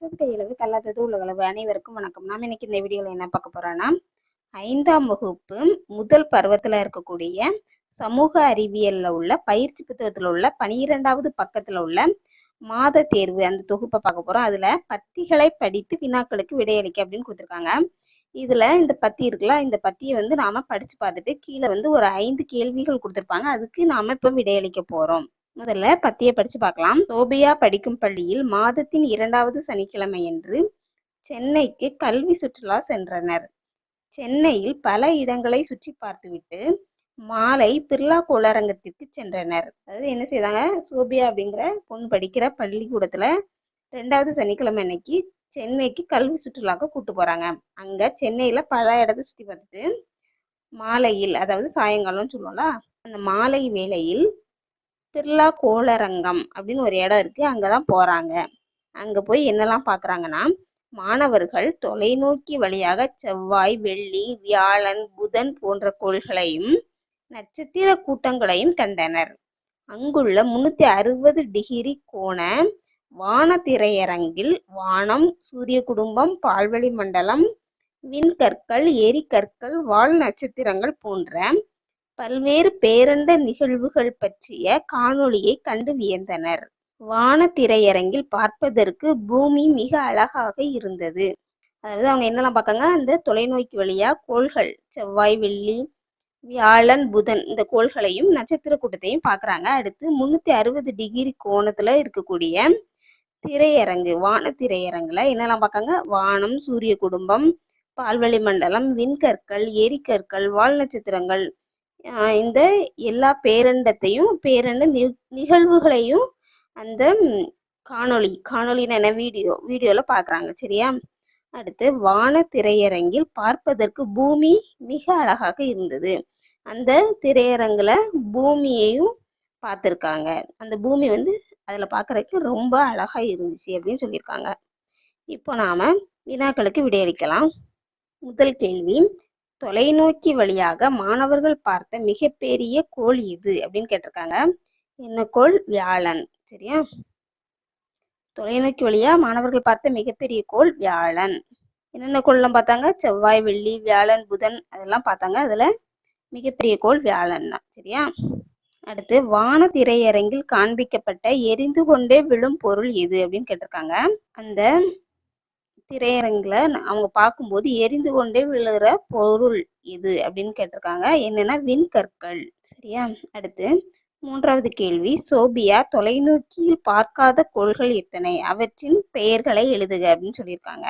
கற்றது கையளவு கல்லாதது உலகளவு. அனைவருக்கும் வணக்கம். நாம் இன்னைக்கு இந்த வீடியோவில் என்ன பார்க்க போறோம்னா 5ஆம் வகுப்பு முதல் பருவத்தில் இருக்கக்கூடிய சமூக அறிவியலில் உள்ள பயிற்சி புத்தகத்தில் உள்ள 12வது பக்கத்தில் உள்ள மாத தேர்வு அந்த தொகுப்பை பார்க்க போகிறோம். அதில் பத்திகளை படித்து வினாக்களுக்கு விடையளிக்க அப்படின்னு கொடுத்துருக்காங்க. இதில் இந்த பத்தி இருக்குல்ல, இந்த பத்தியை நாம் படித்து பார்த்துட்டு கீழே ஒரு 5 கேள்விகள் கொடுத்துருப்பாங்க. அதுக்கு நாம் இப்போ விடையளிக்க போகிறோம். முதல்ல பத்தியை படித்து பார்க்கலாம். சோபியா படிக்கும் பள்ளியில் மாதத்தின் 2வது சனிக்கிழமையன்று சென்னைக்கு கல்வி சுற்றுலா சென்றனர். சென்னையில் பல இடங்களை சுற்றி பார்த்துவிட்டு மாலை பிர்லா கோளரங்கத்திற்கு சென்றனர். அதாவது என்ன செய்தாங்க, சோபியா அப்படிங்கிற பொண்ணு படிக்கிற பள்ளிக்கூடத்துல 2வது சனிக்கிழமை அன்னைக்கு சென்னைக்கு கல்வி சுற்றுலாக்க கூட்டு போறாங்க. அங்க சென்னையில பல இடத்தை சுற்றி பார்த்துட்டு மாலையில், அதாவது சாயங்காலம்னு சொல்லுவோம்ல, அந்த மாலை வேளையில் பிர்லா கோளரங்கம் அப்படின்னு ஒரு இடம் இருக்கு, அங்கதான் போறாங்க. அங்க போய் என்னெல்லாம் பாக்குறாங்கன்னா, மாணவர்கள் தொலைநோக்கி வழியாக செவ்வாய், வெள்ளி, வியாழன், புதன் போன்ற கோள்களையும் நட்சத்திர கூட்டங்களையும் கண்டனர். அங்குள்ள 360 டிகிரி கோண வானத்திரையரங்கில் வானம், சூரிய குடும்பம், பால்வெளி மண்டலம், விண்கற்கள், எரிகற்கள், வால் நட்சத்திரங்கள் போன்ற பல்வேறு பேரண்ட நிகழ்வுகள் பற்றிய காணொளியை கண்டு வியந்தனர். வானத்திரையரங்கில் பார்ப்பதற்கு பூமி மிக அழகாக இருந்தது. அதாவது அவங்க என்னெல்லாம் பார்க்காங்க, அந்த தொலைநோக்கி வழியா கோள்கள் செவ்வாய், வெள்ளி, வியாழன், புதன் இந்த கோள்களையும் நட்சத்திர கூட்டத்தையும் பார்க்குறாங்க. அடுத்து 360 டிகிரி கோணத்துல இருக்கக்கூடிய திரையரங்கு, வான திரையரங்குல என்னெல்லாம் பார்க்காங்க, வானம், சூரிய குடும்பம், பால்வெளி மண்டலம், விண்கற்கள், எரிகற்கள், வால் நட்சத்திரங்கள், இந்த எல்லா பேரண்டத்தையும் பேரண்ட நிகழ்வுகளையும் அந்த காணொளின வீடியோல பார்க்குறாங்க. சரியா? அடுத்து வான திரையரங்கில் பார்ப்பதற்கு பூமி மிக அழகாக இருந்தது. அந்த திரையரங்குல பூமியையும் பார்த்துருக்காங்க. அந்த பூமி அதில் பார்க்குறதுக்கு ரொம்ப அழகாக இருந்துச்சு அப்படின்னு சொல்லியிருக்காங்க. இப்போ நாம் வினாக்களுக்கு விடையளிக்கலாம். முதல் கேள்வி, தொலைநோக்கி வழியாக மாணவர்கள் பார்த்த மிகப்பெரிய கோள் எது அப்படின்னு கேட்டிருக்காங்க. என்ன கோள்? வியாழன். சரியா? தொலைநோக்கி வழியா மாணவர்கள் பார்த்த மிகப்பெரிய கோள் வியாழன். என்னென்ன கோள்லாம் பார்த்தாங்க? செவ்வாய், வெள்ளி, வியாழன், புதன் அதெல்லாம் பார்த்தாங்க. அதுல மிகப்பெரிய கோள் வியாழன் தான். சரியா? அடுத்து, வான திரையரங்கில் காண்பிக்கப்பட்ட எரிந்து கொண்டே விழும் பொருள் எது அப்படின்னு கேட்டிருக்காங்க. அந்த திரையரங்குல அவங்க பார்க்கும்போது எரிந்து கொண்டே விழுகிற பொருள் எது அப்படின்னு கேட்டிருக்காங்க. என்னன்னா விண்கற்கள். சரியா? அடுத்து, 3வது கேள்வி, சோபியா தொலைநோக்கியில் பார்க்காத கோள்கள் எத்தனை? அவற்றின் பெயர்களை எழுதுக அப்படின்னு சொல்லியிருக்காங்க.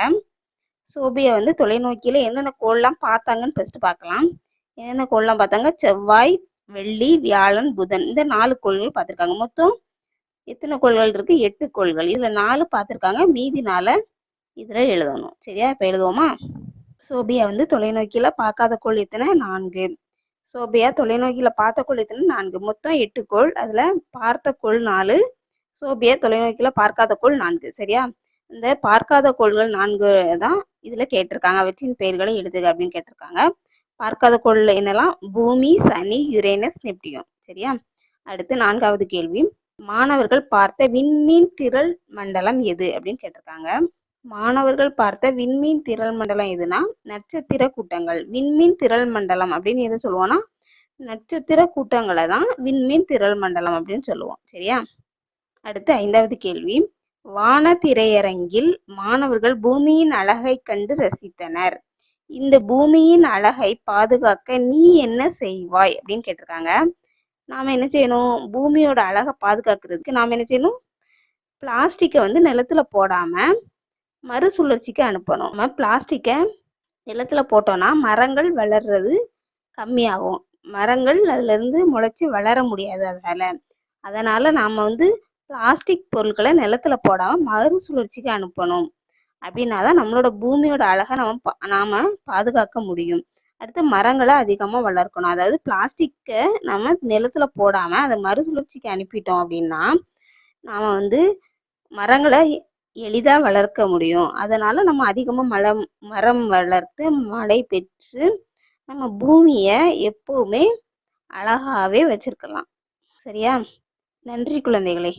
சோபியா தொலைநோக்கியில என்னென்ன கோள்லாம் பார்த்தாங்கன்னு ஃபர்ஸ்ட் பார்க்கலாம். என்னென்ன கோள்லாம் பார்த்தாங்க? செவ்வாய், வெள்ளி, வியாழன், புதன் இந்த 4 கோள்கள் பார்த்துருக்காங்க. மொத்தம் எத்தனை கோள்கள் இருக்கு? 8 கோள்கள். இதுல 4 பார்த்துருக்காங்க, மீதி 4 இதுல எழுதணும். சரியா? இப்ப எழுதுவோமா? சோபியா தொலைநோக்கியில பார்க்காத கோள் எத்தனை? 4. சோபியா தொலைநோக்கியில பார்த்த கோள் எத்தனை? 4. மொத்தம் 8 கோள். அதுல பார்த்த கோள் 4, சோபியா தொலைநோக்கியில பார்க்காத கோள் 4. சரியா? இந்த பார்க்காத கோள்கள் 4 தான் இதுல கேட்டிருக்காங்க. அவற்றின் பெயர்களை எழுதுக அப்படின்னு கேட்டிருக்காங்க. பார்க்காத கோள்ல என்னெல்லாம்? பூமி, சனி, யுரேனஸ், நெப்டியூன். சரியா? அடுத்து 4வது கேள்வி, மாணவர்கள் பார்த்த விண்மீன் திரள் மண்டலம் எது அப்படின்னு கேட்டிருக்காங்க. மாணவர்கள் பார்த்த விண்மீன் திரள் மண்டலம் எதுனா நட்சத்திர கூட்டங்கள். விண்மீன் திரள் மண்டலம் அப்படின்னு எது சொல்லுவோம்னா நட்சத்திர கூட்டங்களை தான் விண்மீன் திரள் மண்டலம் அப்படின்னு சொல்லுவோம். சரியா? அடுத்து 5வது கேள்வி, வான திரையரங்கில் மாணவர்கள் பூமியின் அழகை கண்டு ரசித்தனர். இந்த பூமியின் அழகை பாதுகாக்க நீ என்ன செய்வாய் அப்படின்னு கேட்டிருக்காங்க. நாம என்ன செய்யணும்? பூமியோட அழகை பாதுகாக்கிறதுக்கு நாம என்ன செய்யணும்? பிளாஸ்டிக்கை நிலத்துல போடாம மறுசுழற்சிக்கு அனுப்பணும். நம்ம பிளாஸ்டிக்கை நிலத்துல போட்டோம்னா மரங்கள் வளர்றது கம்மியாகும். மரங்கள் அதுல இருந்து முளைச்சி வளர முடியாது. அதனால நாம பிளாஸ்டிக் பொருட்களை நிலத்துல போடாம மறுசுழற்சிக்கு அனுப்பணும். அப்படின்னாதான் நம்மளோட பூமியோட அழகை நாம பாதுகாக்க முடியும். அடுத்து, மரங்களை அதிகமா வளர்க்கணும். அதாவது பிளாஸ்டிக்கை நம்ம நிலத்துல போடாம அதை மறுசுழற்சிக்கு அனுப்பிட்டோம் அப்படின்னா நாம மரங்களை எளிதா வளர்க்க முடியும். அதனால நம்ம அதிகமா மரம் வளர்த்து மழை பெற்று நம்ம பூமியை எப்பவுமே அழகாவே வச்சிருக்கலாம். சரியா? நன்றி குழந்தைகளே.